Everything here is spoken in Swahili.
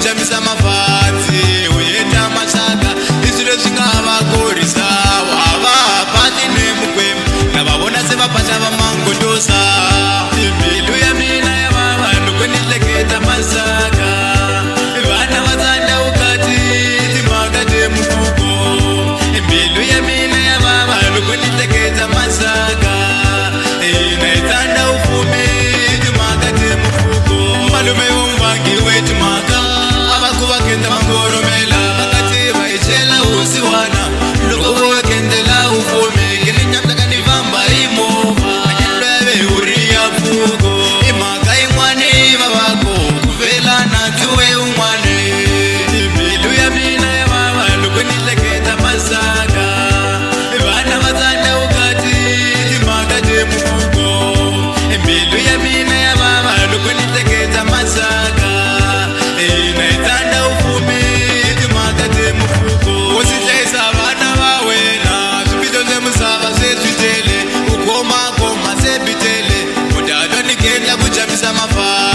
kuchamisa mafadzi uenda mashaka izviro zvingavakorisa wavapati nemukwemu navavona sevapata vamangotosa mbilu yamina yavava ndokwenihleketa masaka vana vatsanda ukati timhaka temufuko mbilu yamina yavava ndokwenihleketa masaka naitsanda ufumi timhaka temufuko malume vombangi wetimhaka avakuvakenda mangoromela vakati vaichela usiwana ndokovakendela ufumi kilinyamtakanivamba imova anyandweve uriya fuko imhaka imwane vavako kuvelana tuwe umwane mbilu yamina yavava ndokwenihleketa masaka vana vatsanda ukati timhaka temufuko mbilu yamina yavava ndokwenihleketa masaka naitsanda ufumi timhaka temufuko usihlayisa vana vawena zvipito zvemusava sezvitele ukomakoma sebitele mudhadwa nikenda kuchamisa mafaa